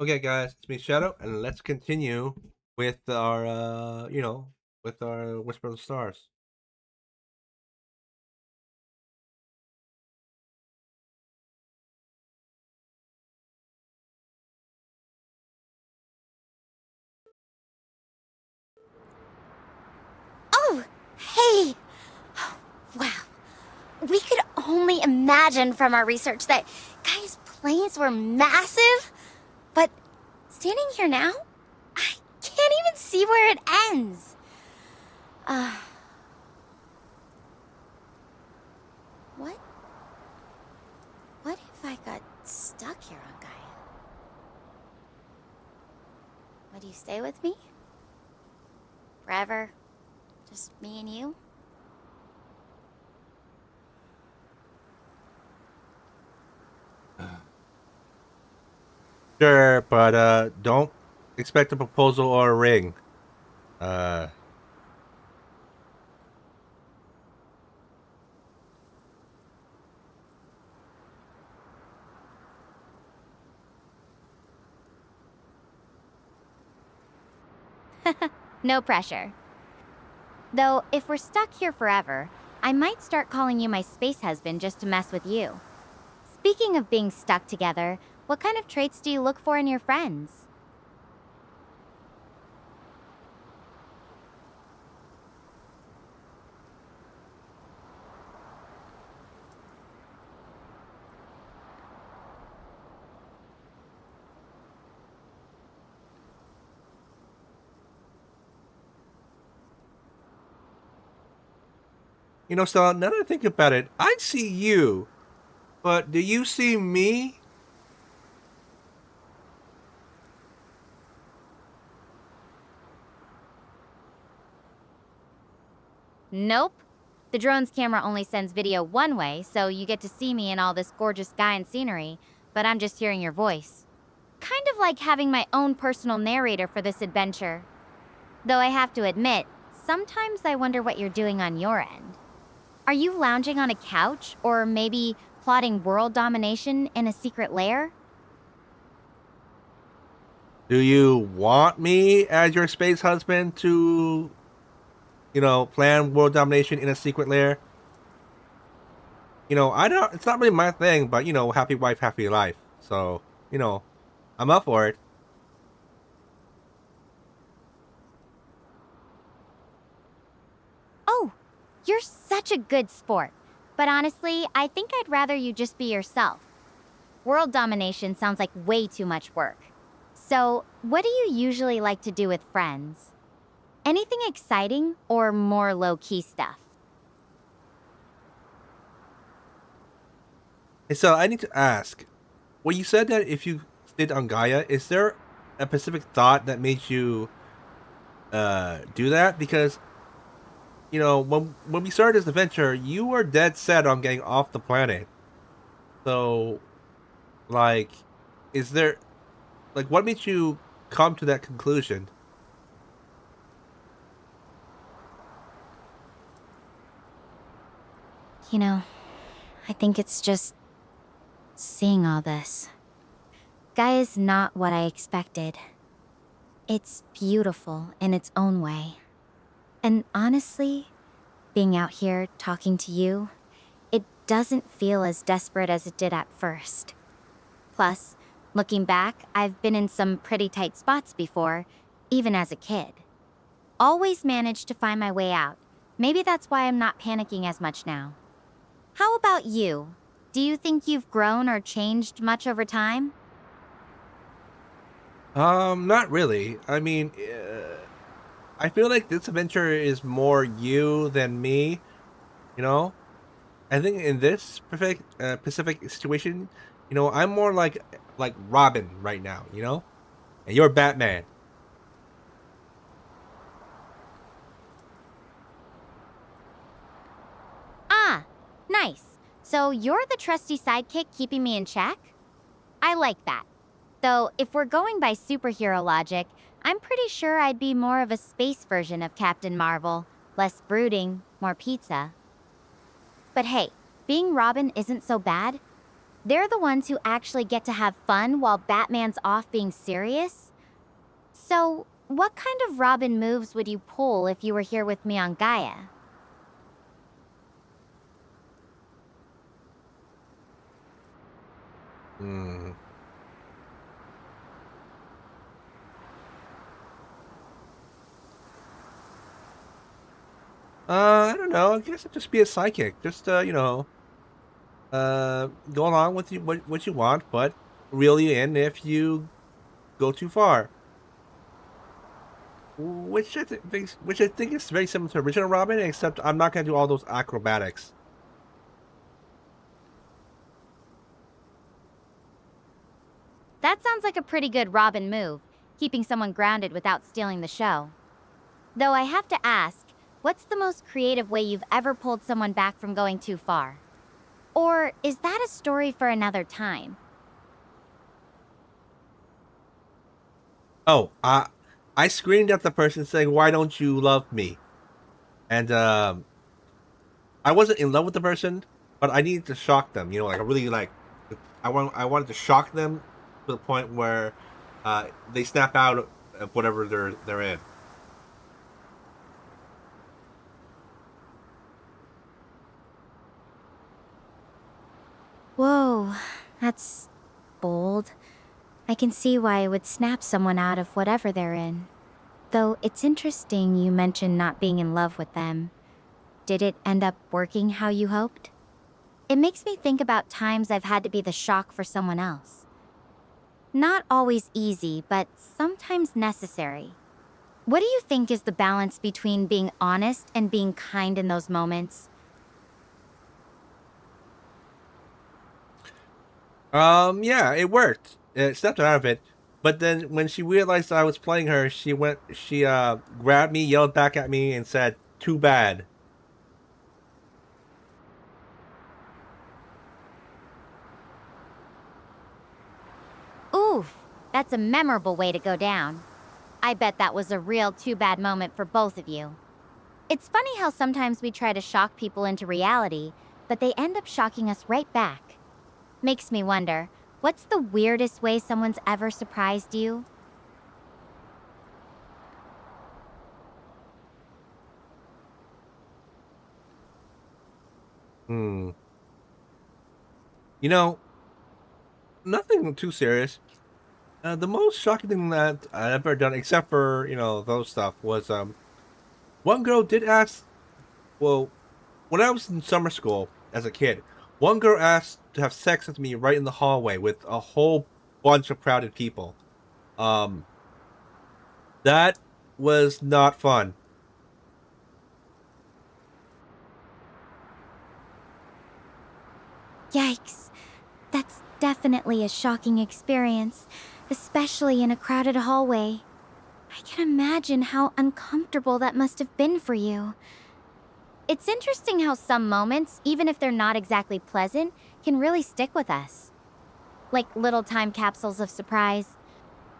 Okay, guys, it's me, Shadow, and let's continue with our, with our Whisper of the Stars. Oh, hey! Wow. We could only imagine from our research that Gaia's planes were massive, but standing here now, I can't even see where it ends. Uh, what? What if I got stuck here on Gaia? Would you stay with me? Forever? Just me and you? Sure, but don't expect a proposal or a ring. Uh, No pressure. Though, if we're stuck here forever, I might start calling you my space husband just to mess with you. Speaking of being stuck together, what kind of traits do you look for in your friends? Stella, now that I think about it, I see you, but do you see me? Nope. The drone's camera only sends video one way, so you get to see me in all this gorgeous sky and scenery, but I'm just hearing your voice. Kind of like having my own personal narrator for this adventure. Though I have to admit, sometimes I wonder what you're doing on your end. Are you lounging on a couch, or maybe plotting world domination in a secret lair? Do you want me as your space husband to, plan world domination in a secret lair? I don't, it's not really my thing, but, happy wife, happy life. So, you know, I'm up for it. Oh, you're such a good sport. But honestly, I think I'd rather you just be yourself. World domination sounds like way too much work. So, what do you usually like to do with friends? Anything exciting or more low key stuff? Hey, so I need to ask, well, you said that if you stayed on Gaia, is there a specific thought that made you do that? Because when we started this adventure, you were dead set on getting off the planet. So, like, is there what made you come to that conclusion? You know, I think it's just seeing all this. Gaia's not what I expected. It's beautiful in its own way. And honestly, being out here talking to you, it doesn't feel as desperate as it did at first. Plus, looking back, I've been in some pretty tight spots before, even as a kid. Always managed to find my way out. Maybe that's why I'm not panicking as much now. How about you? Do you think you've grown or changed much over time? Not really. I mean, I feel like this adventure is more you than me. You know, I think in this specific situation, I'm more like Robin right now. And you're Batman. Ah, nice. So you're the trusty sidekick keeping me in check? I like that. Though, if we're going by superhero logic, I'm pretty sure I'd be more of a space version of Captain Marvel. Less brooding, more pizza. But hey, being Robin isn't so bad. They're the ones who actually get to have fun while Batman's off being serious. So, what kind of Robin moves would you pull if you were here with me on Gaia? Hmm. I don't know. I guess I'd just be a psychic. Just go along with what you want, but reel you in if you go too far. Which I think is very similar to original Robin, except I'm not gonna do all those acrobatics. That sounds like a pretty good Robin move, keeping someone grounded without stealing the show. Though I have to ask, what's the most creative way you've ever pulled someone back from going too far? Or is that a story for another time? Oh, I screamed at the person saying, "Why don't you love me?" And I wasn't in love with the person, but I needed to shock them. Like I really like, I wanted to shock them to the point where they snap out of whatever they're in. Whoa, that's bold. I can see why it would snap someone out of whatever they're in. Though it's interesting you mentioned not being in love with them. Did it end up working how you hoped? It makes me think about times I've had to be the shock for someone else. Not always easy, but sometimes necessary. What do you think is the balance between being honest and being kind in those moments? Yeah, it worked. It snapped her out of it. But then when she realized I was playing her, she grabbed me, yelled back at me, and said, "Too bad." Oof, that's a memorable way to go down. I bet that was a real too bad moment for both of you. It's funny how sometimes we try to shock people into reality, but they end up shocking us right back. Makes me wonder, what's the weirdest way someone's ever surprised you? Hmm. You know, nothing too serious. The most shocking thing that I've ever done, except for those stuff, was one girl did ask. Well, when I was in summer school as a kid, one girl asked to have sex with me right in the hallway with a whole bunch of crowded people. Um, that was not fun. Yikes, that's definitely a shocking experience, especially in a crowded hallway. I can imagine how uncomfortable that must have been for you. It's interesting how some moments, even if they're not exactly pleasant, can really stick with us. Like little time capsules of surprise.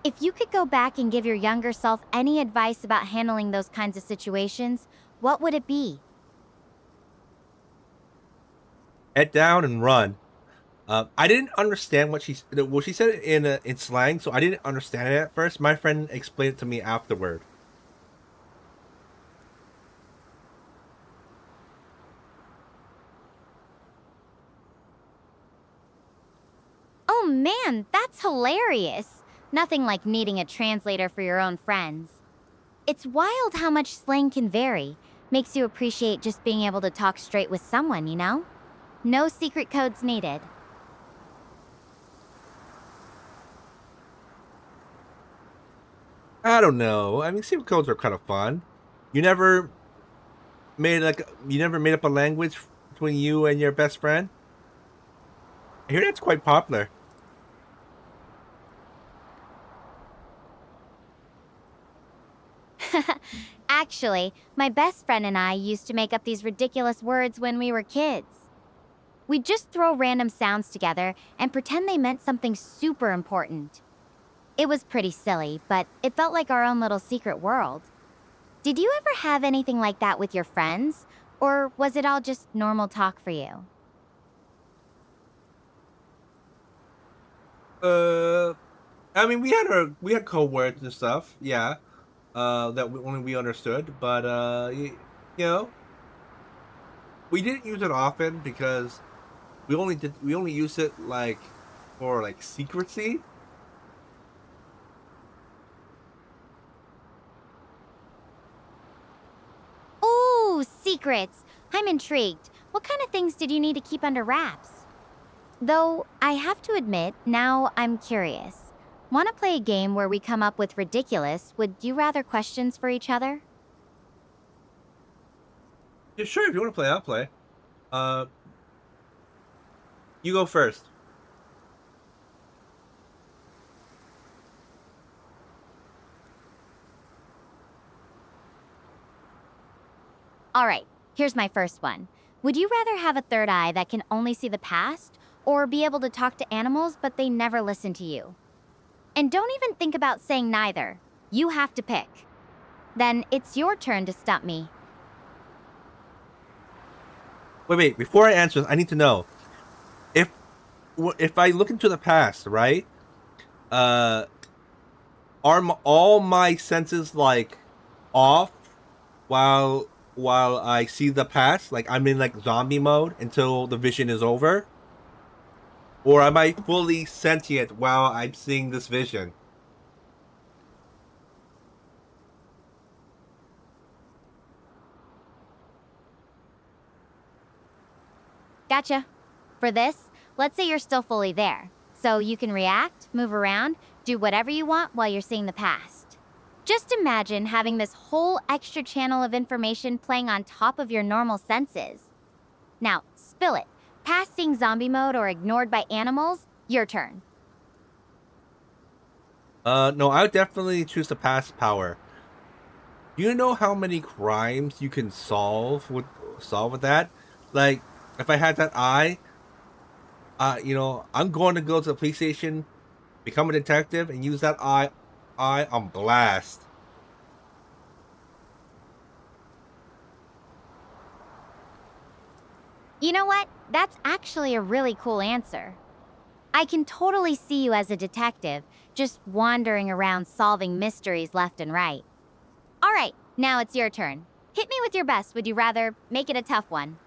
If you could go back and give your younger self any advice about handling those kinds of situations, what would it be? Head down and run. I didn't understand what well, she said it in slang, so I didn't understand it at first. My friend explained it to me afterward. Oh man, that's hilarious! Nothing like needing a translator for your own friends. It's wild how much slang can vary. Makes you appreciate just being able to talk straight with someone, you know? No secret codes needed. I don't know. I mean, secret codes are kind of fun. You never you never made up a language between you and your best friend. I hear that's quite popular. Actually, my best friend and I used to make up these ridiculous words when we were kids. We'd just throw random sounds together and pretend they meant something super important. It was pretty silly, but it felt like our own little secret world. Did you ever have anything like that with your friends? Or was it all just normal talk for you? Uh, I mean, we had code words and stuff. Yeah. That only we understood, but you know, we didn't use it often because we only use it like for like secrecy. Ooh, secrets. I'm intrigued. What kind of things did you need to keep under wraps? Though, I have to admit, now I'm curious. Want to play a game where we come up with ridiculous, would you rather questions for each other? Yeah, sure. If you want to play, I'll play. Uh, you go first. Alright, here's my first one. Would you rather have a third eye that can only see the past, or be able to talk to animals but they never listen to you? And don't even think about saying neither. You have to pick. Then it's your turn to stump me. Wait. Before I answer, I need to know if if I look into the past, right? Uh, are all my senses like off while I see the past? Like I'm in like zombie mode until the vision is over, or am I fully sentient while I'm seeing this vision? Gotcha. For this, let's say you're still fully there. So you can react, move around, do whatever you want while you're seeing the past. Just imagine having this whole extra channel of information playing on top of your normal senses. Now, spill it. Past seeing zombie mode or ignored by animals, your turn. No, I would definitely choose the past power. Do you know how many crimes you can solve with that? Like, if I had that eye, I'm going to go to the police station, become a detective, and use that eye on blast. You know what? That's actually a really cool answer. I can totally see you as a detective, just wandering around solving mysteries left and right. All right, now it's your turn. Hit me with your best, would you rather? Make it a tough one.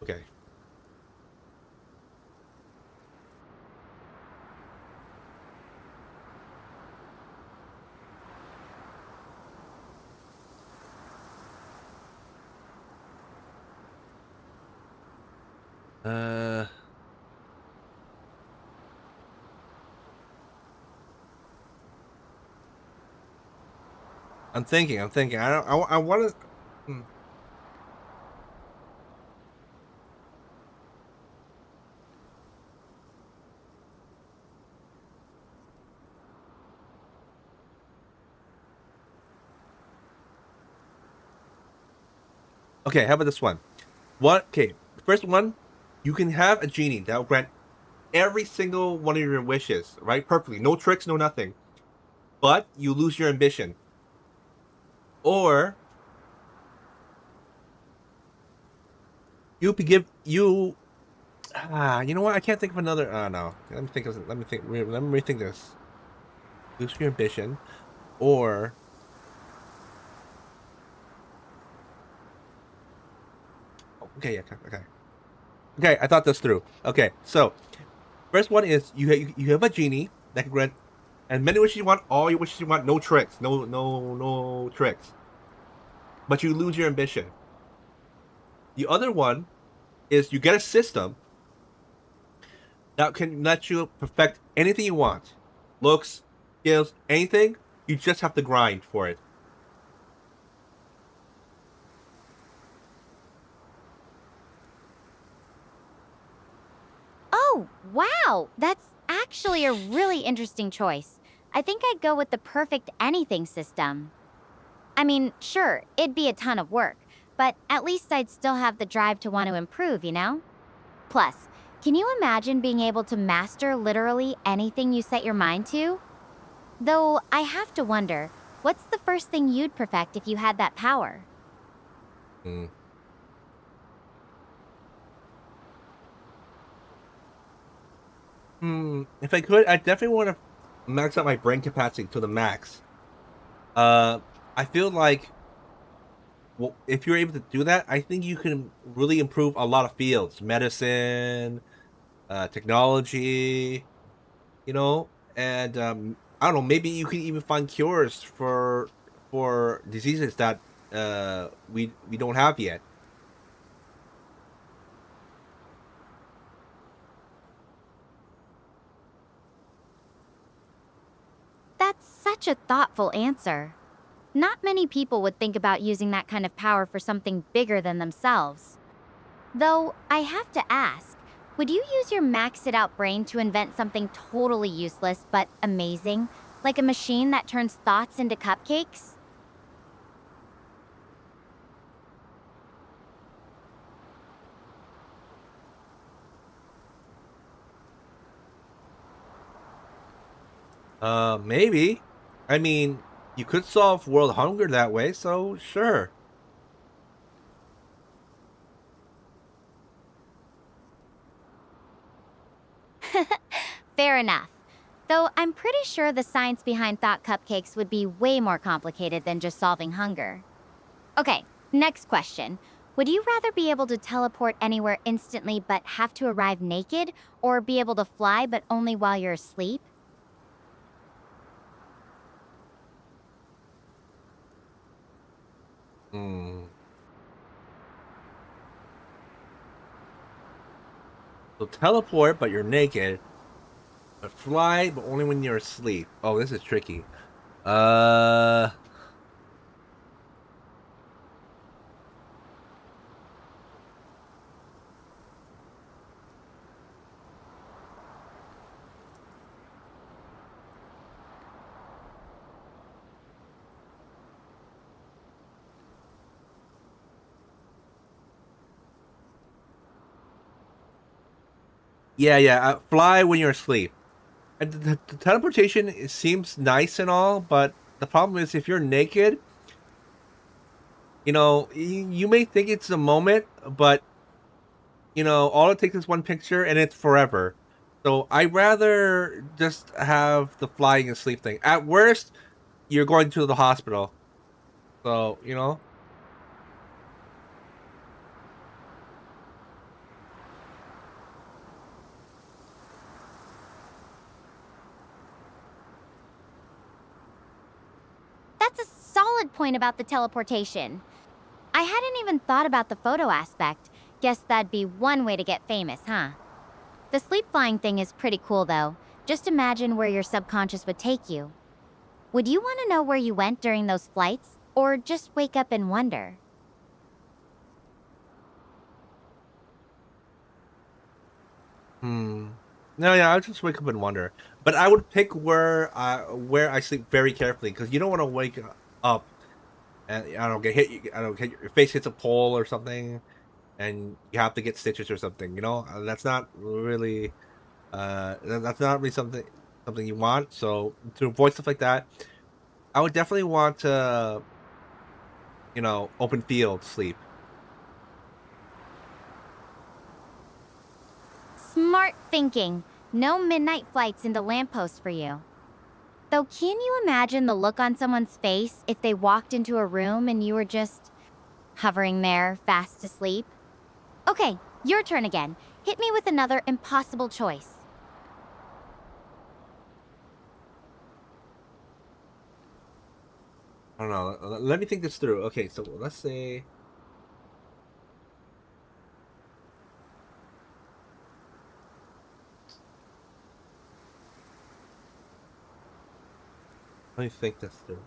Okay. Uh, I'm thinking. I'm thinking. I don't. I want to. Okay. How about this one? What? Okay. The first one, you can have a genie that will grant every single one of your wishes, right? Perfectly. No tricks. No nothing. But you lose your ambition. Or you could give you. You know what? I can't think of another. No. Let me think of. Let me think. Let me rethink this. Lose your ambition, or okay, yeah, okay. Okay, I thought this through. Okay, so first one is you have a genie that can grant as many wishes you want, all your wishes you want, no tricks, no tricks. But you lose your ambition. The other one is you get a system that can let you perfect anything you want. Looks, skills, anything. You just have to grind for it. Oh, wow! That's actually a really interesting choice. I think I'd go with the perfect anything system. I mean, sure, it'd be a ton of work, but at least I'd still have the drive to want to improve, you know? Plus, Can you imagine being able to master literally anything you set your mind to? Though I have to wonder, what's the first thing you'd perfect if you had that power? Hmm. If I could, I definitely want to max out my brain capacity to the max. Uh, I feel like, well, if you're able to do that, I think you can really improve a lot of fields, medicine, technology, and I don't know, maybe you can even find cures for diseases that we don't have yet. That's such a thoughtful answer. Not many people would think about using that kind of power for something bigger than themselves. Though, I have to ask, would you use your maxed out brain to invent something totally useless but amazing? Like a machine that turns thoughts into cupcakes? Maybe. I mean, you could solve world hunger that way, so sure. Fair enough. Though I'm pretty sure the science behind thought cupcakes would be way more complicated than just solving hunger. Okay, next question. Would you rather be able to teleport anywhere instantly but have to arrive naked, or be able to fly but only while you're asleep? Hmm. So teleport, but you're naked. But fly, but only when you're asleep. Oh, this is tricky. Uh, yeah. Fly when you're asleep. And the teleportation seems nice and all, but the problem is if you're naked, you may think it's a moment, but all it takes is one picture and it's forever. So I'd rather just have the flying and sleep thing. At worst, you're going to the hospital. So. That's a solid point about the teleportation. I hadn't even thought about the photo aspect. Guess that'd be one way to get famous, huh? The sleep flying thing is pretty cool though. Just imagine where your subconscious would take you. Would you want to know where you went during those flights, or just wake up and wonder? Hmm. No, yeah, I would just wake up and wonder. But I would pick where I sleep very carefully because you don't want to wake up and I don't get hit. I don't get your face hits a pole or something, and you have to get stitches or something. That's not really that's not really something you want. So to avoid stuff like that, I would definitely want to open field sleep. Smart thinking. No midnight flights into lampposts for you. Though, can you imagine the look on someone's face if they walked into a room and you were just hovering there, fast asleep? Okay, your turn again. Hit me with another impossible choice. I don't know. Let me think this through. Okay, so let's say. Let me think this through.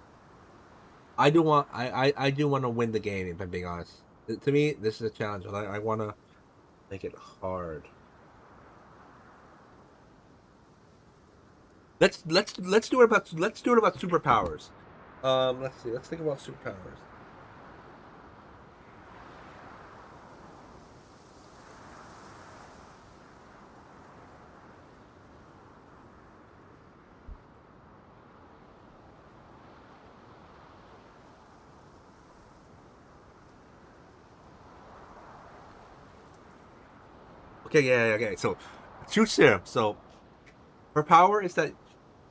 I do want to win the game. If I'm being honest, to me, this is a challenge, and I want to make it hard. Let's do it about superpowers. Let's see. Let's think about superpowers. Okay, yeah, okay. So, truth serum. So, her power is that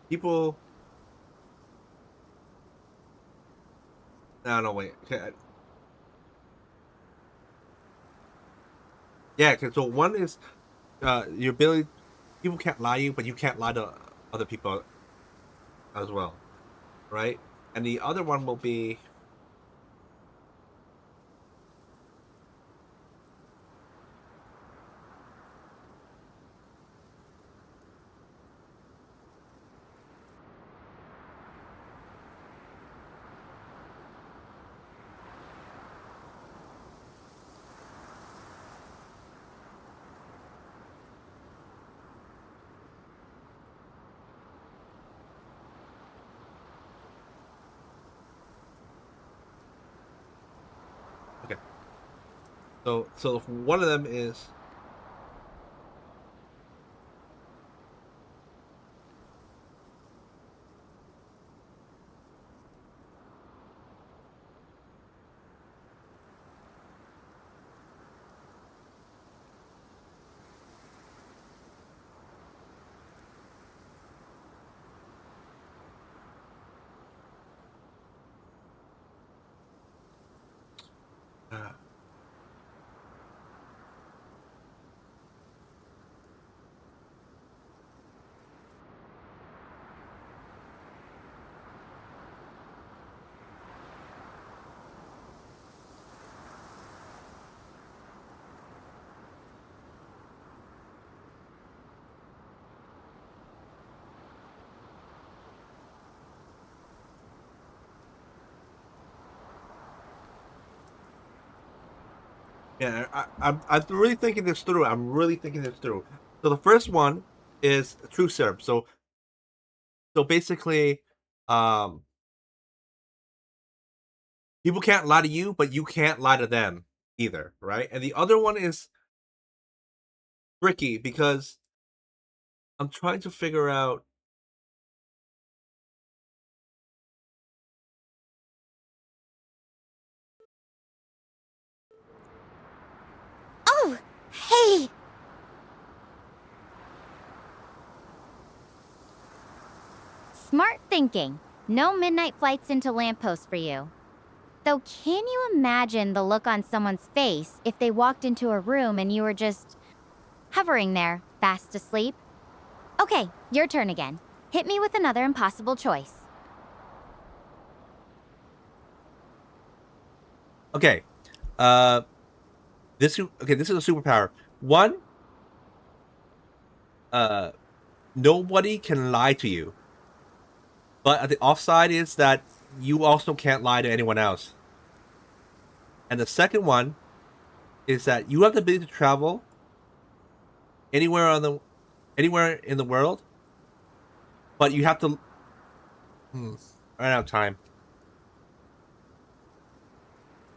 people. No, no, wait. Okay. Yeah, okay, so one is your ability. People can't lie to you, but you can't lie to other people as well, right? And the other one will be. Okay. So one of them is. Uh, yeah, I'm really thinking this through. I'm really thinking this through. So the first one is true serum. So basically, um, people can't lie to you, but you can't lie to them either, right? And the other one is tricky because I'm trying to figure out. Oh, hey! Smart thinking. No midnight flights into lampposts for you. Though, can you imagine the look on someone's face if they walked into a room and you were just hovering there, fast asleep? Okay, your turn again. Hit me with another impossible choice. Okay, uh, this is a superpower. One, uh, nobody can lie to you, but the offside is that you also can't lie to anyone else. And the second one is that you have the ability to travel anywhere on the anywhere in the world, but you have to. Run out of time.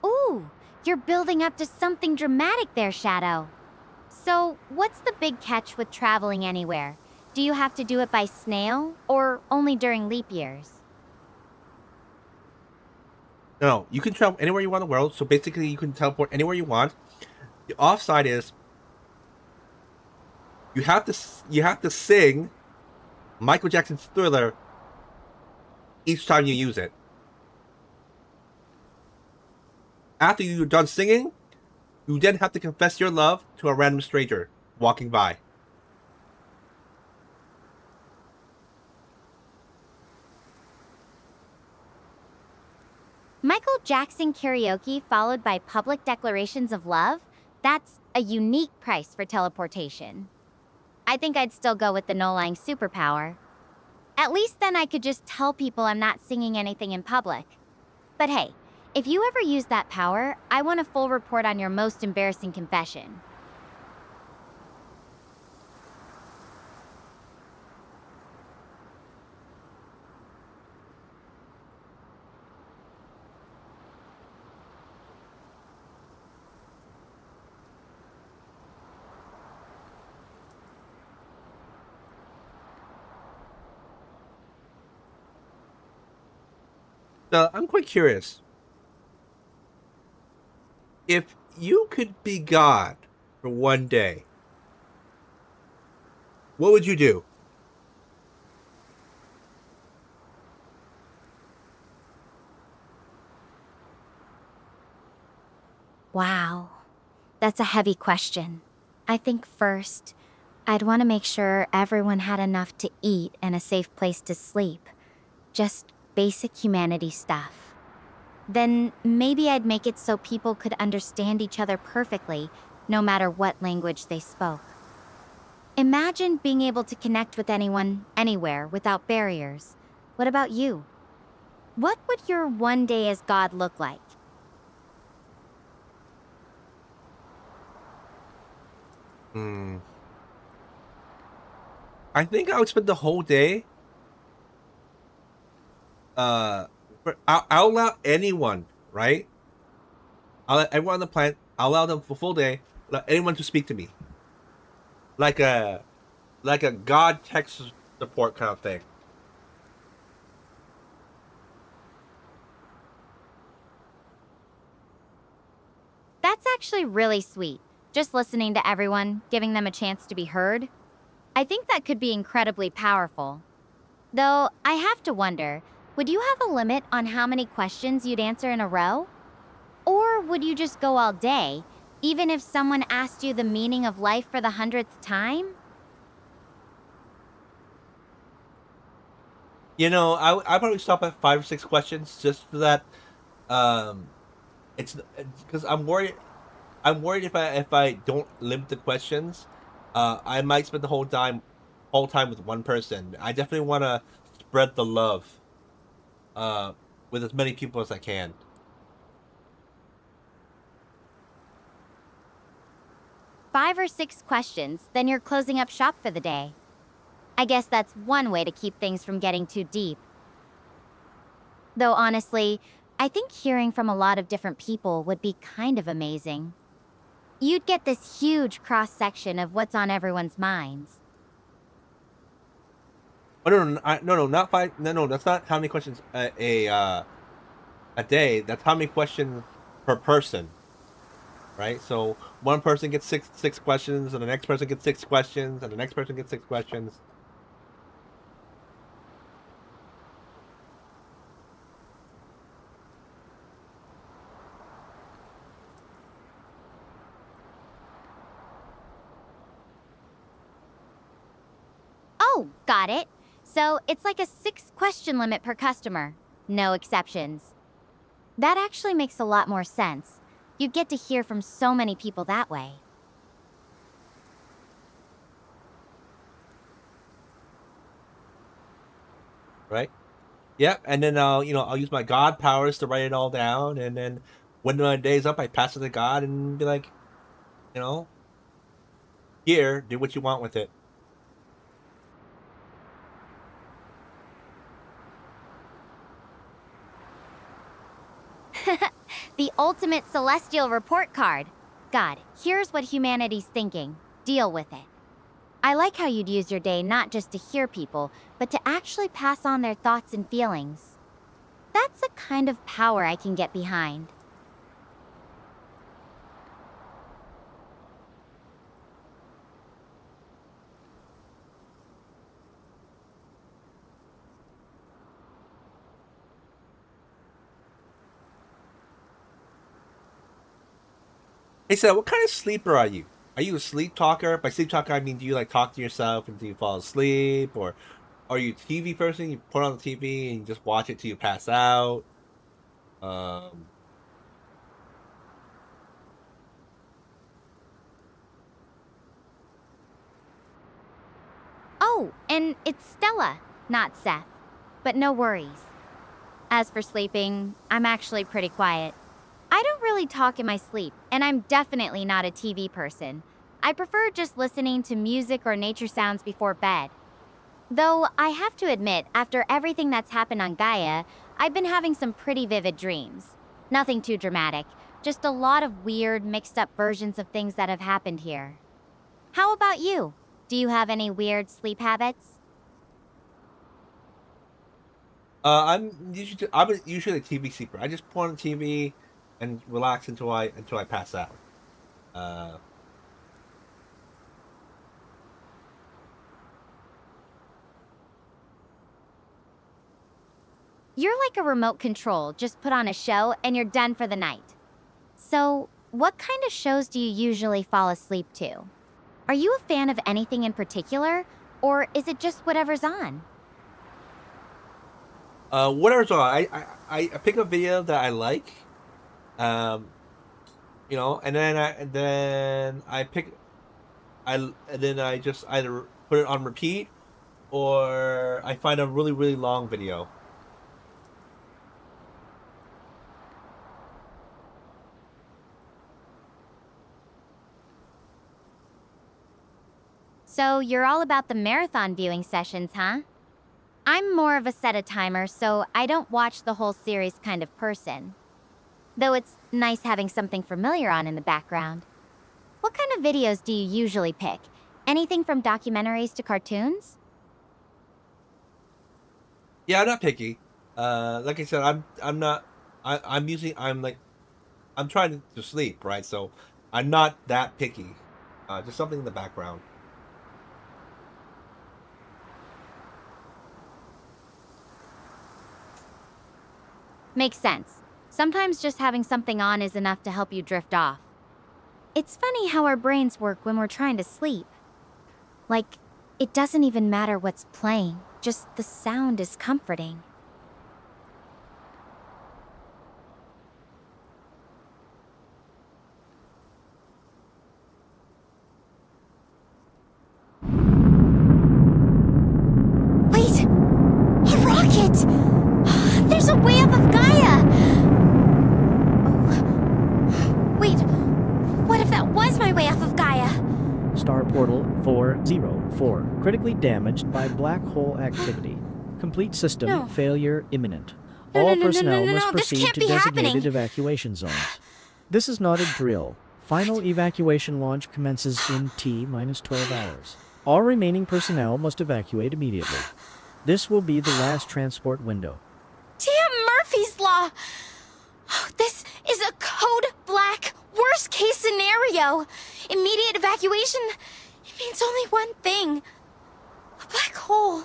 Ooh, you're building up to something dramatic there, Shadow. So, what's the big catch with traveling anywhere? Do you have to do it by snail, or only during leap years? No, you can travel anywhere you want in the world. So basically, you can teleport anywhere you want. The offside is you have to sing Michael Jackson's Thriller each time you use it. After you're done singing, you then have to confess your love to a random stranger walking by. Michael Jackson karaoke followed by public declarations of love? That's a unique price for teleportation. I think I'd still go with the no-lying superpower. At least then I could just tell people I'm not singing anything in public. But hey, if you ever use that power, I want a full report on your most embarrassing confession. I'm quite curious. If you could be God for one day, What would you do? Wow, that's a heavy question. I think first, I'd want to make sure everyone had enough to eat and a safe place to sleep. Just basic humanity stuff. Then maybe I'd make it so people could understand each other perfectly, no matter what language they spoke. Imagine being able to connect with anyone, anywhere, without barriers. What about you? What would your one day as God look like? Hmm. I think I would spend the whole day. Uh, I'll allow anyone, right? I'll let everyone on the planet. I'll allow them for full day. Let anyone to speak to me, like a God tech support kind of thing. That's actually really sweet. Just listening to everyone, giving them a chance to be heard. I think that could be incredibly powerful. Though, I have to wonder, would you have a limit on how many questions you'd answer in a row? Or would you just go all day, even if someone asked you the meaning of life for the 100th time? I probably stop at 5 or 6 questions just so that um, it's because I'm worried if I don't limit the questions, I might spend the whole time with one person. I definitely want to spread the love, uh, with as many people as I can. 5 or 6 questions, then you're closing up shop for the day. I guess that's one way to keep things from getting too deep. Though honestly, I think hearing from a lot of different people would be kind of amazing. You'd get this huge cross section of what's on everyone's minds. Oh no, no, no, not five. No, no, that's not how many questions a day. That's how many questions per person, right? So one person gets six questions, and the next person gets 6 questions, and the next person gets 6 questions. Oh, got it. So it's like a 6 question limit per customer. No exceptions. That actually makes a lot more sense. You get to hear from so many people that way. Right? Yep. And then I'll use my God powers to write it all down, and then when my day's up, I pass it to God and be like, you know, here, do what you want with it. The ultimate celestial report card. God, here's what humanity's thinking. Deal with it. I like how you'd use your day not just to hear people, but to actually pass on their thoughts and feelings. That's a kind of power I can get behind. Hey, so what kind of sleeper are you? Are you a sleep talker? By sleep talker, I mean, do you like talk to yourself until you fall asleep, or are you a TV person? You put on the TV and you just watch it till you pass out. Um, Oh, and it's Stella, not Seth. But no worries. As for sleeping, I'm actually pretty quiet. I don't really talk in my sleep, and I'm definitely not a TV person. I prefer just listening to music or nature sounds before bed. Though I have to admit, after everything that's happened on Gaia, I've been having some pretty vivid dreams. Nothing too dramatic, just a lot of weird, mixed up versions of things that have happened here. How about you? Do you have any weird sleep habits? I'm usually a TV sleeper. I just put on the TV and relax until I pass out. Uh, You're like a remote control, just put on a show and you're done for the night. So, what kind of shows do you usually fall asleep to? Are you a fan of anything in particular, or is it just whatever's on? Whatever's on. I pick a video that I like, um, and then I pick and then I just either put it on repeat or I find a really really long video. So, you're all about the marathon viewing sessions, huh? I'm more of a set a timer, so I don't watch the whole series kind of person. Though it's nice having something familiar on in the background. What kind of videos do you usually pick? Anything from documentaries to cartoons? Yeah, I'm not picky. Like I said, I'm not. I'm trying to sleep, right? So I'm not that picky. Just something in the background. Makes sense. Sometimes just having something on is enough to help you drift off. It's funny how our brains work when we're trying to sleep. Like, it doesn't even matter what's playing, just the sound is comforting. Wait! A rocket! There's a way up of Gaia! Oh. Wait, what if that was my way off of Gaia? Star Portal 404, critically damaged by black hole activity. Complete system No. failure imminent. No, All no, no, no, personnel no, no, must no, this proceed can't to be designated happening. evacuation zones. This is not a drill. Final evacuation launch commences in T-minus 12 hours. All remaining personnel must evacuate immediately. This will be the last transport window. Damn Murphy's Law! This is a code black worst case scenario. Immediate evacuation, it means only one thing. A black hole.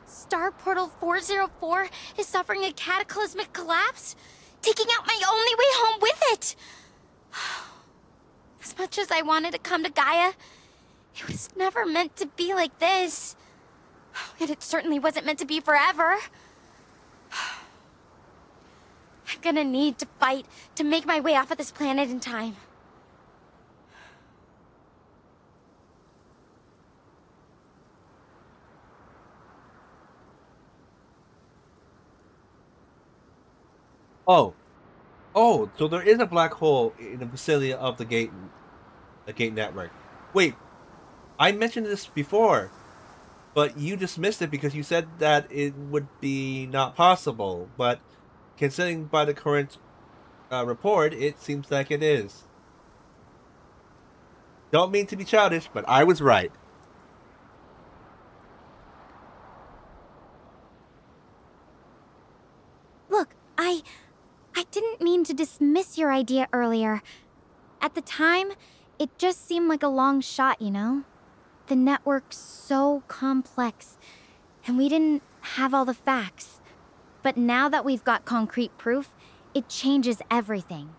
Star Portal 404 is suffering a cataclysmic collapse, taking out my only way home with it. As much as I wanted to come to Gaia, it was never meant to be like this. And it certainly wasn't meant to be forever. I'm gonna need to fight to make my way off of this planet in time. Oh, oh, so there is a black hole in the vicinity of the gate network. Wait, I mentioned this before, but you dismissed it because you said that it would be not possible. But considering by the current report, it seems like it is. Don't mean to be childish, but I was right. Look, I didn't mean to dismiss your idea earlier. At the time, it just seemed like a long shot, you know? The network's so complex, and we didn't have all the facts. But now that we've got concrete proof, it changes everything.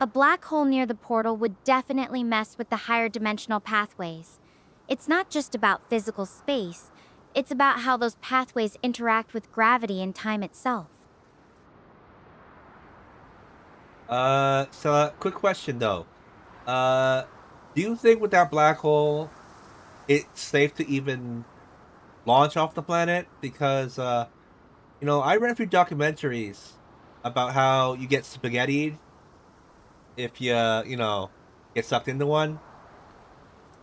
A black hole near the portal would definitely mess with the higher dimensional pathways. It's not just about physical space, it's about how those pathways interact with gravity and time itself. Quick question though. Do you think with that black hole, it's safe to even launch off the planet? Because, I read a few documentaries about how you get spaghettied if you get sucked into one.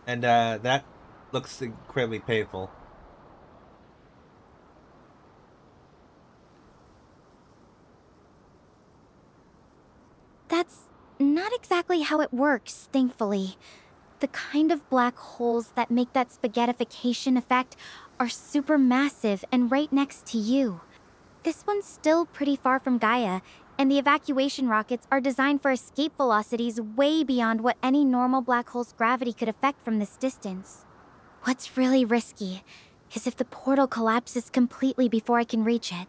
And, that looks incredibly painful. That's not exactly how it works, thankfully. The kind of black holes that make that spaghettification effect are supermassive and right next to you. This one's still pretty far from Gaia, and the evacuation rockets are designed for escape velocities way beyond what any normal black hole's gravity could affect from this distance. What's really risky is if the portal collapses completely before I can reach it.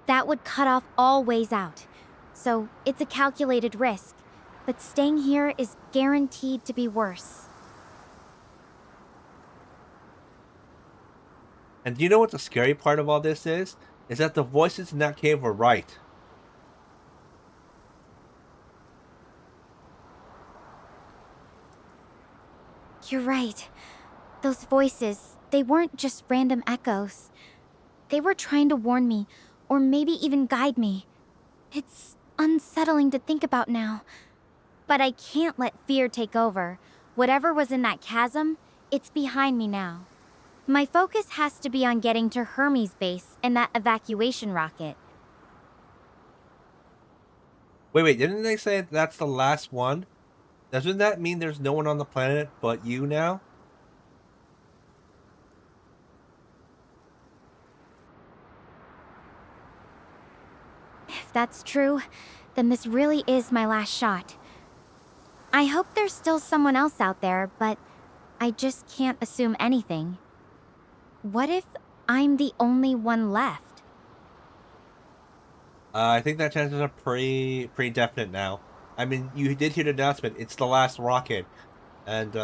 That would cut off all ways out. So it's a calculated risk, but staying here is guaranteed to be worse. And do you know what the scary part of all this is? Is that the voices in that cave were right. You're right. Those voices, they weren't just random echoes. They were trying to warn me, or maybe even guide me. It's unsettling to think about now. But I can't let fear take over. Whatever was in that chasm, it's behind me now. My focus has to be on getting to Hermes base and that evacuation rocket. Wait, didn't they say that's the last one? Doesn't that mean there's no one on the planet but you now? If that's true, then this really is my last shot. I hope there's still someone else out there, but I just can't assume anything. What if I'm the only one left? I think that chances are pretty definite now. I mean, you did hear the announcement. It's the last rocket, and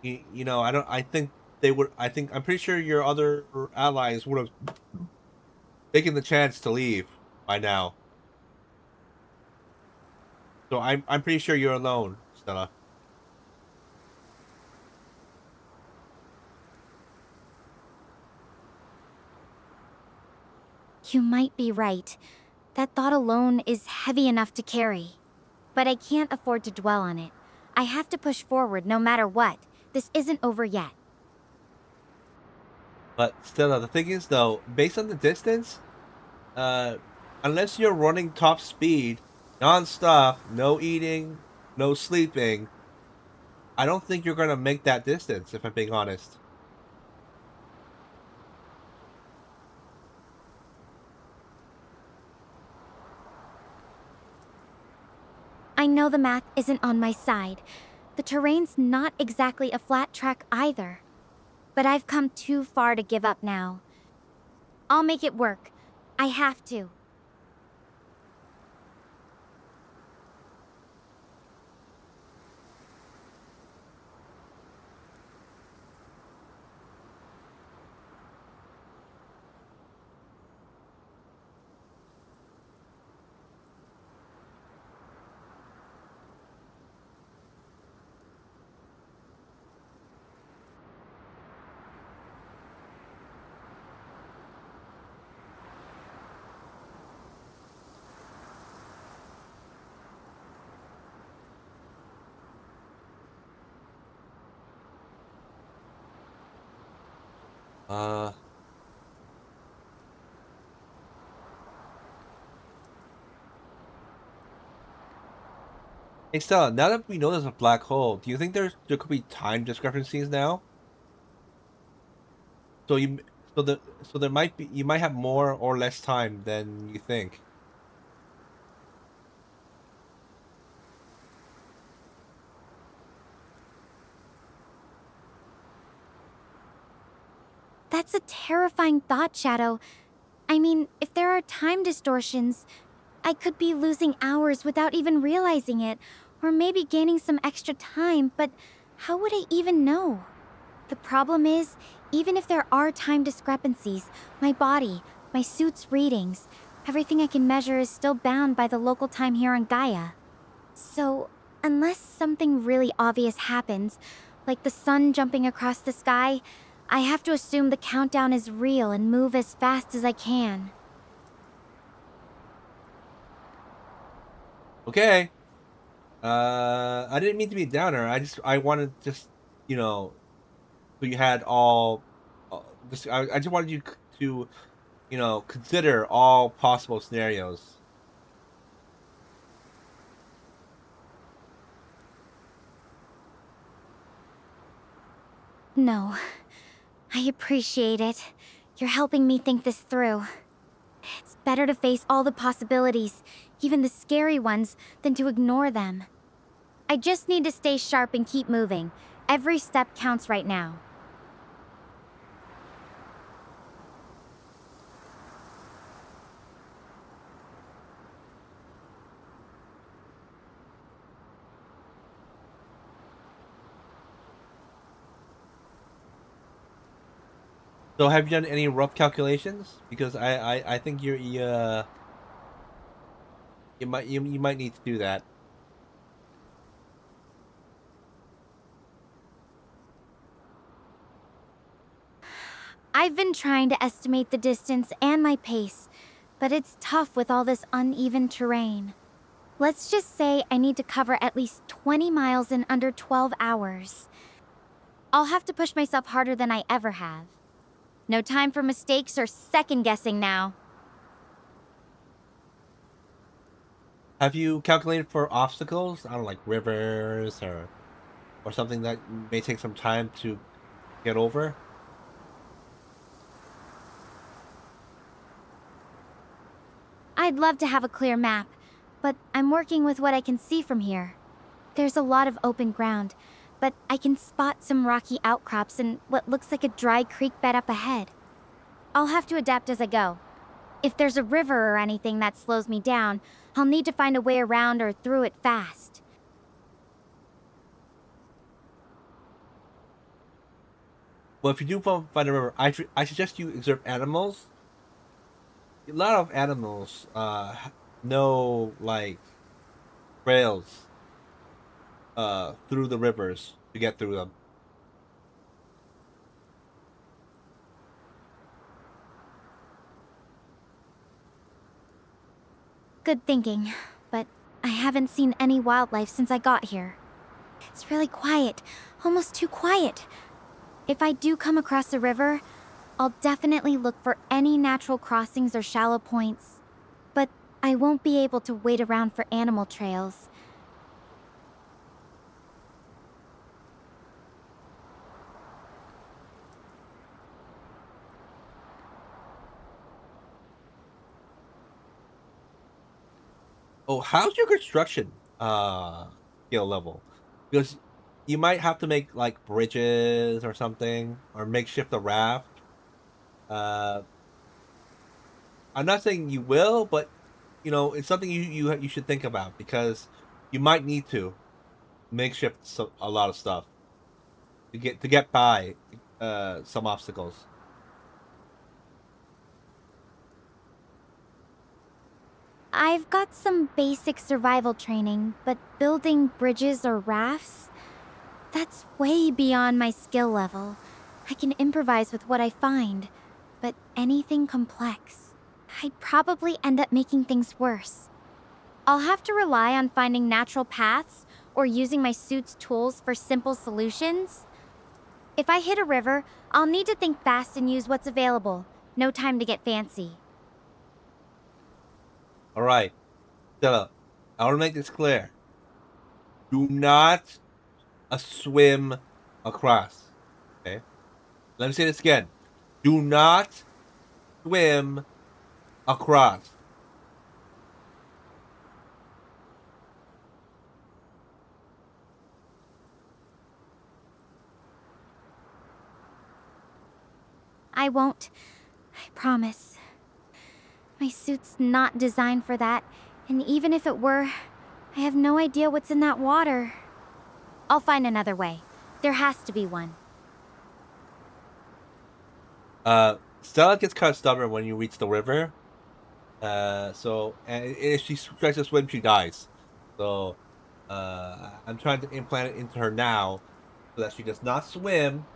you know, I think they would. I'm pretty sure your other allies would have taken the chance to leave by now. So I'm pretty sure you're alone, Stella. You might be right. That thought alone is heavy enough to carry. But I can't afford to dwell on it. I have to push forward no matter what. This isn't over yet. But Stella, the thing is though, based on the distance, unless you're running top speed, non-stop, no eating, no sleeping, I don't think you're gonna make that distance, if I'm being honest. I know the math isn't on my side. The terrain's not exactly a flat track either. But I've come too far to give up now. I'll make it work. I have to. Uh, hey Stella, now that we know there's a black hole, do you think there could be time discrepancies now? So you so there might be you might have more or less time than you think. That's a terrifying thought, Shadow. I mean, if there are time distortions, I could be losing hours without even realizing it, or maybe gaining some extra time, but how would I even know? The problem is, even if there are time discrepancies, my body, my suit's readings, everything I can measure is still bound by the local time here on Gaia. So, unless something really obvious happens, like the sun jumping across the sky, I have to assume the countdown is real and move as fast as I can. Okay. I didn't mean to be a downer. I wanted just, you know, so you had all, I just wanted you to, you know, consider all possible scenarios. No. I appreciate it. You're helping me think this through. It's better to face all the possibilities, even the scary ones, than to ignore them. I just need to stay sharp and keep moving. Every step counts right now. So have you done any rough calculations? Because I think you might need to do that. I've been trying to estimate the distance and my pace, but it's tough with all this uneven terrain. Let's just say I need to cover at least 20 miles in under 12 hours. I'll have to push myself harder than I ever have. No time for mistakes or second guessing now. Have you calculated for obstacles? I don't know, like rivers or something that may take some time to get over? I'd love to have a clear map, but I'm working with what I can see from here. There's a lot of open ground, but I can spot some rocky outcrops and what looks like a dry creek bed up ahead. I'll have to adapt as I go. If there's a river or anything that slows me down, I'll need to find a way around or through it fast. Well, if you do find a river, I suggest you observe animals. A lot of animals know like trails through the rivers to get through them. Good thinking, but I haven't seen any wildlife since I got here. It's really quiet, almost too quiet. If I do come across a river, I'll definitely look for any natural crossings or shallow points. But I won't be able to wait around for animal trails. Oh, how's your construction skill level? Because you might have to make like bridges or something, or makeshift a raft. Uh, I'm not saying you will, but you know it's something you should think about because you might need to makeshift a lot of stuff to get by some obstacles. I've got some basic survival training, but building bridges or rafts? That's way beyond my skill level. I can improvise with what I find, but anything complex, I'd probably end up making things worse. I'll have to rely on finding natural paths or using my suit's tools for simple solutions. If I hit a river, I'll need to think fast and use what's available. No time to get fancy. All right, Stella, I want to make this clear. Do not swim across. Okay. Let me say this again. Do not swim across. I won't. I promise. My suit's not designed for that, and even if it were, I have no idea what's in that water. I'll find another way. There has to be one. Stella gets kind of stubborn when you reach the river. And if she tries to swim, she dies. So, I'm trying to implant it into her now so that she does not swim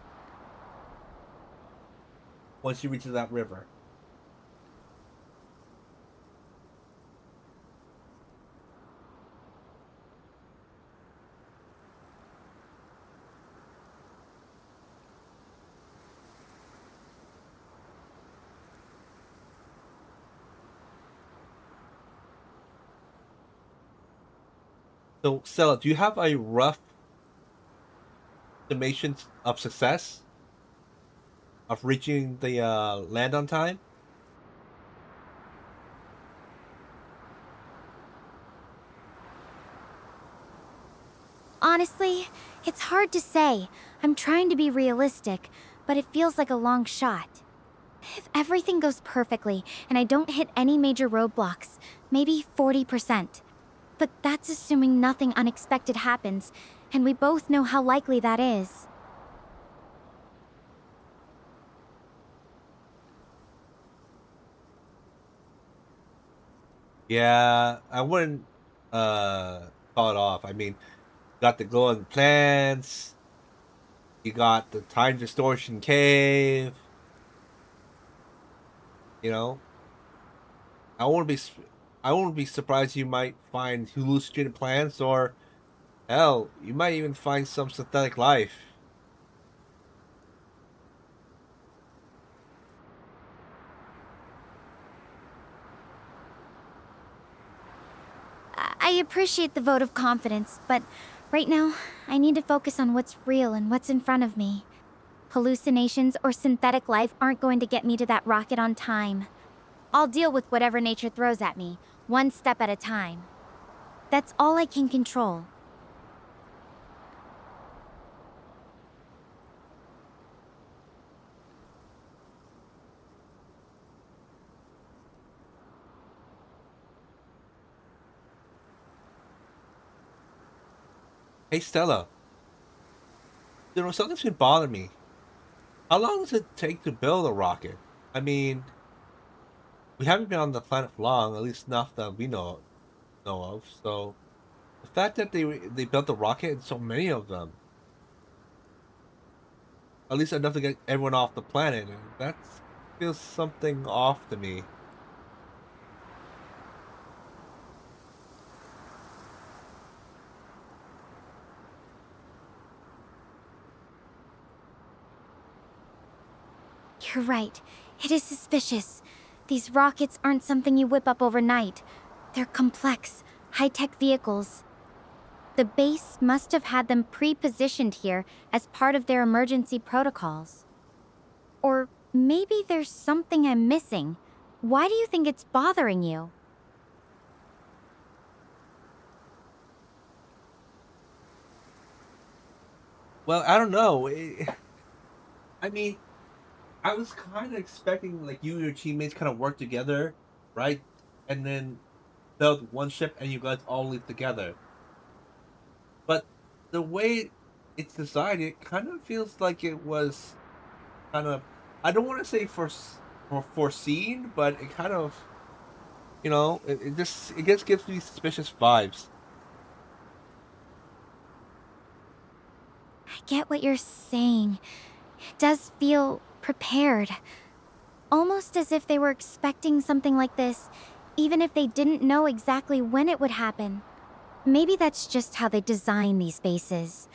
once she reaches that river. So, Stella, do you have a rough estimation of success of reaching the land on time? Honestly, it's hard to say. I'm trying to be realistic, but it feels like a long shot. If everything goes perfectly and I don't hit any major roadblocks, maybe 40%. But that's assuming nothing unexpected happens, and we both know how likely that is. Yeah, I wouldn't call it off. I mean, got the glowing plants, you got the time distortion cave, you know. I wouldn't be I wouldn't be surprised you might find hallucinated plants, or hell, you might even find some synthetic life. I appreciate the vote of confidence, but right now, I need to focus on what's real and what's in front of me. Hallucinations or synthetic life aren't going to get me to that rocket on time. I'll deal with whatever nature throws at me, one step at a time. That's all I can control. Hey Stella, something's been bothering me. How long does it take to build a rocket? I mean, we haven't been on the planet for long, at least not that we know of. So the fact that they built a rocket and so many of them, at least enough to get everyone off the planet, that feels something off to me. You're right. It is suspicious. These rockets aren't something you whip up overnight. They're complex, high-tech vehicles. The base must have had them pre-positioned here as part of their emergency protocols. Or maybe there's something I'm missing. Why do you think it's bothering you? Well, I don't know. I mean, I was kind of expecting like you and your teammates kind of work together, right? And then build one ship and you guys all leave together. But the way it's designed, it kind of feels like it was kind of, I don't want to say foreseen, but it kind of, it just gives me suspicious vibes. I get what you're saying. It does feel prepared. Almost as if they were expecting something like this, even if they didn't know exactly when it would happen. Maybe that's just how they design these bases.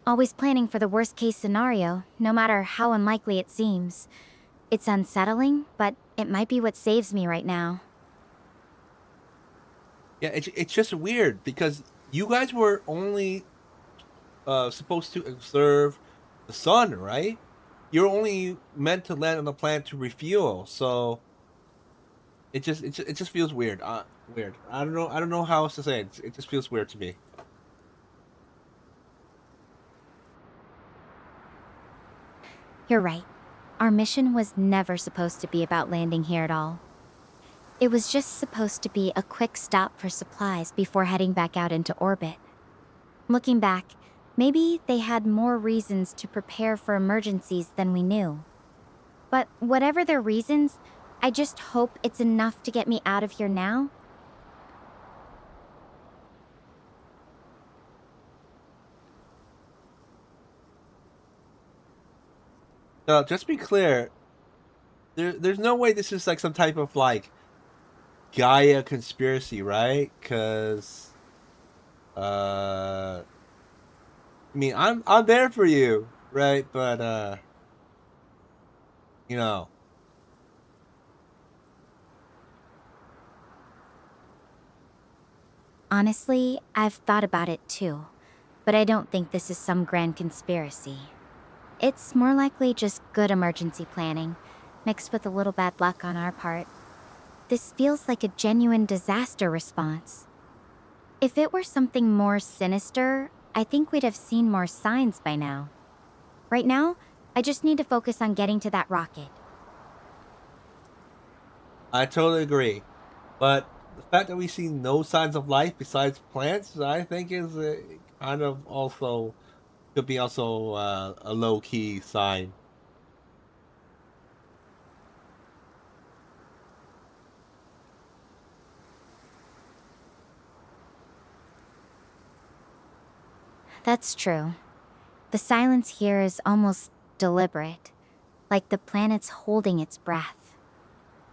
Always planning for the worst case scenario, no matter how unlikely it seems. It's unsettling, but it might be what saves me right now. Yeah, it's just weird because you guys were only supposed to observe the sun, right? You're only meant to land on the planet to refuel, so it just feels weird. Weird. I don't know how else to say it. It just feels weird to me. You're right. Our mission was never supposed to be about landing here at all. It was just supposed to be a quick stop for supplies before heading back out into orbit. Looking back, maybe they had more reasons to prepare for emergencies than we knew. But whatever their reasons, I just hope it's enough to get me out of here now. Now, just be clear. There's no way this is like some type of like Gaia conspiracy, right? Because I mean, I'm there for you, right? But you know, Honestly, I've thought about it too, but I don't think this is some grand conspiracy. It's more likely just good emergency planning, mixed with a little bad luck on our part. This feels like a genuine disaster response. If it were something more sinister, I think we'd have seen more signs by now. Right now, I just need to focus on getting to that rocket. I totally agree. But the fact that we see no signs of life besides plants, I think is kind of also could be also a low key sign. That's true. The silence here is almost deliberate, like the planet's holding its breath.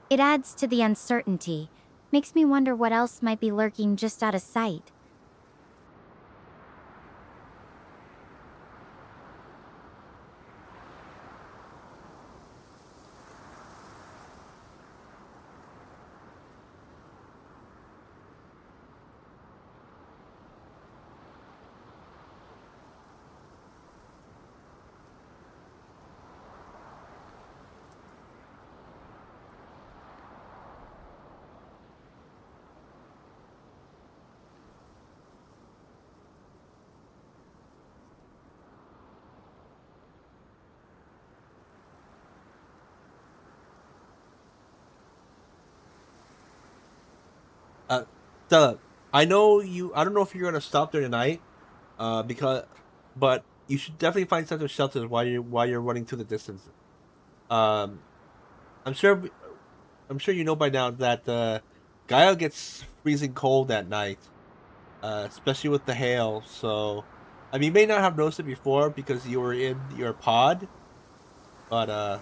It adds to the uncertainty, makes me wonder what else might be lurking just out of sight. Uh, Stella, I know you. I don't know if you're gonna stop there tonight. Because, but you should definitely find some of shelters while you're running to the distance. Um, I'm sure. I'm sure you know by now that Gaia gets freezing cold at night, especially with the hail. So, I mean, you may not have noticed it before because you were in your pod, but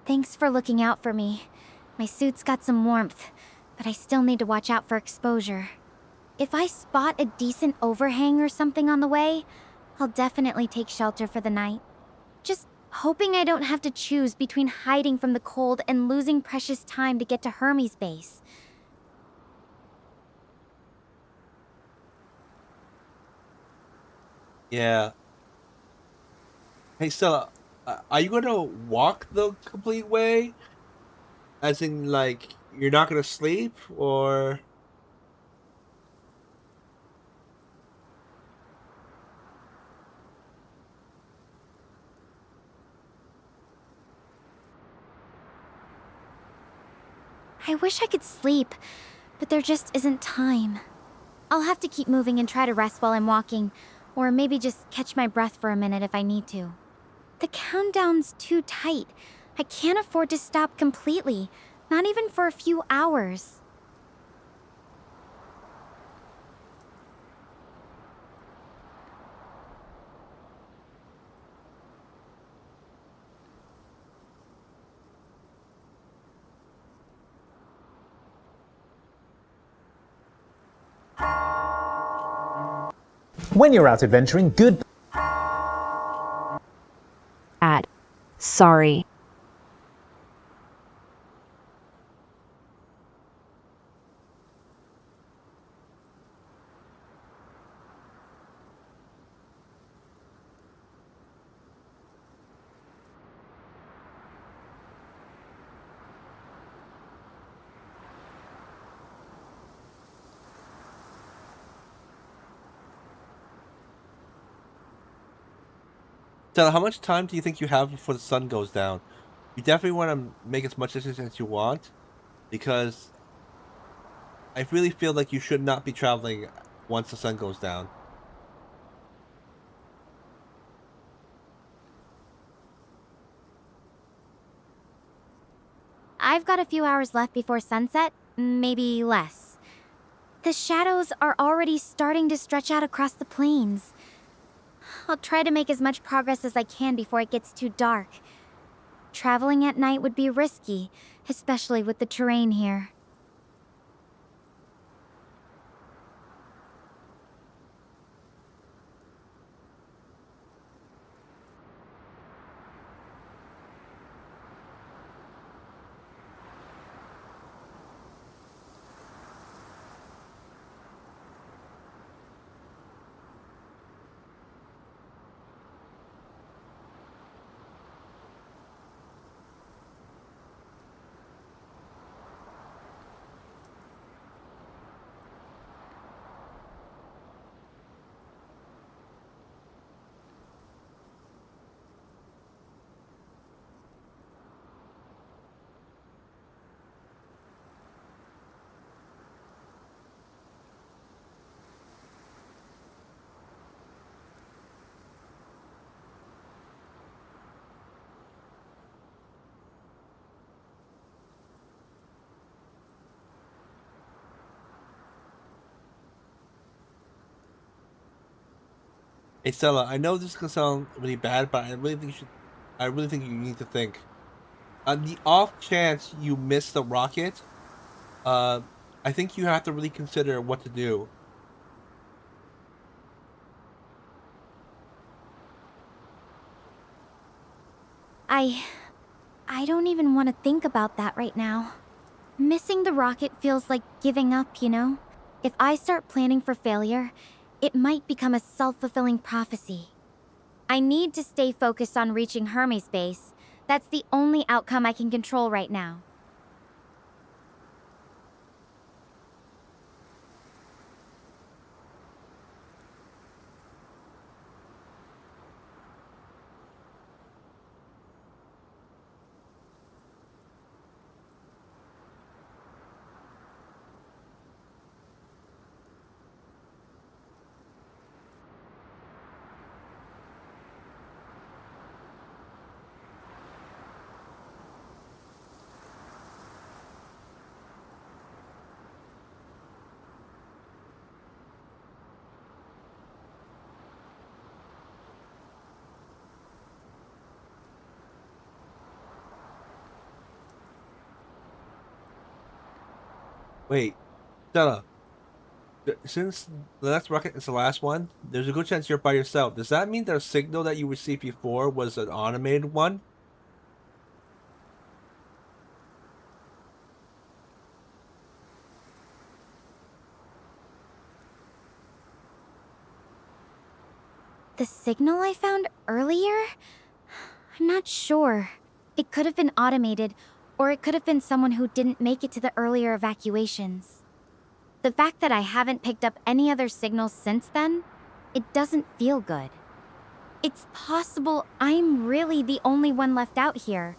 Thanks for looking out for me. My suit's got some warmth, but I still need to watch out for exposure. If I spot a decent overhang or something on the way, I'll definitely take shelter for the night. Just hoping I don't have to choose between hiding from the cold and losing precious time to get to Hermes base. yeah. Hey, Stella, are you gonna walk the complete way? As in, like, you're not gonna sleep, or? I wish I could sleep, but there just isn't time. I'll have to keep moving and try to rest while I'm walking, or maybe just catch my breath for a minute if I need to. The countdown's too tight. I can't afford to stop completely, not even for a few hours. When you're out adventuring, good. Sorry. Stella, how much time do you think you have before the sun goes down? You definitely want to make as much distance as you want, because I really feel like you should not be traveling once the sun goes down. I've got a few hours left before sunset, maybe less. The shadows are already starting to stretch out across the plains. I'll try to make as much progress as I can before it gets too dark. Traveling at night would be risky, especially with the terrain here. Hey Stella, I know this is gonna sound really bad, but I really think you need to think. On the off chance you miss the rocket, uh, I think you have to really consider what to do. I I don't even want to think about that right now. Missing the rocket feels like giving up, you know? If I start planning for failure, it might become a self-fulfilling prophecy. I need to stay focused on reaching Hermes base. That's the only outcome I can control right now. Wait, Stella, since the next rocket is the last one, there's a good chance you're by yourself. Does that mean the signal that you received before was an automated one? The signal I found earlier? I'm not sure. It could have been automated, or it could have been someone who didn't make it to the earlier evacuations. The fact that I haven't picked up any other signals since then, it doesn't feel good. It's possible I'm really the only one left out here.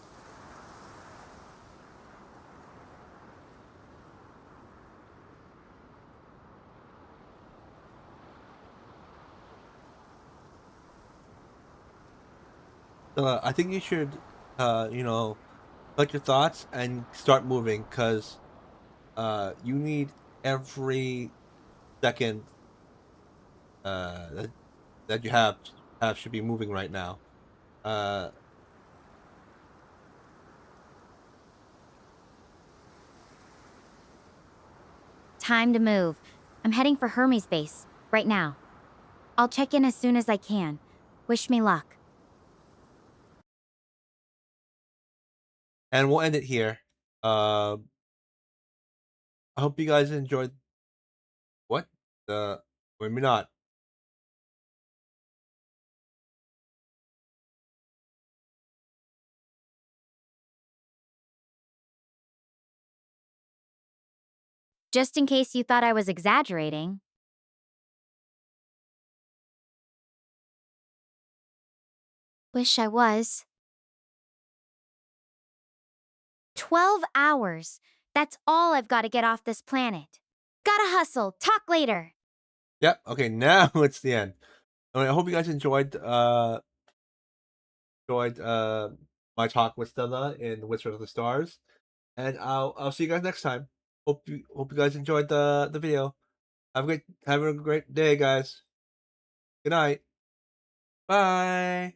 I think you should, collect your thoughts and start moving, because you need every second that you have should be moving right now. Uh, Time to move. I'm heading for Hermes base, right now. I'll check in as soon as I can. Wish me luck. and we'll end it here. Uh, I hope you guys enjoyed. What? Or maybe not. Just in case you thought I was exaggerating. Wish I was. 12 hours. That's all I've got to get off this planet. Gotta hustle. Talk later. Yep. Okay. Now it's the end. I hope you guys enjoyed my talk with Stella in Wizard of the Stars, and I'll see you guys next time. Hope you guys enjoyed the video. Have a great day, guys. Good night. Bye.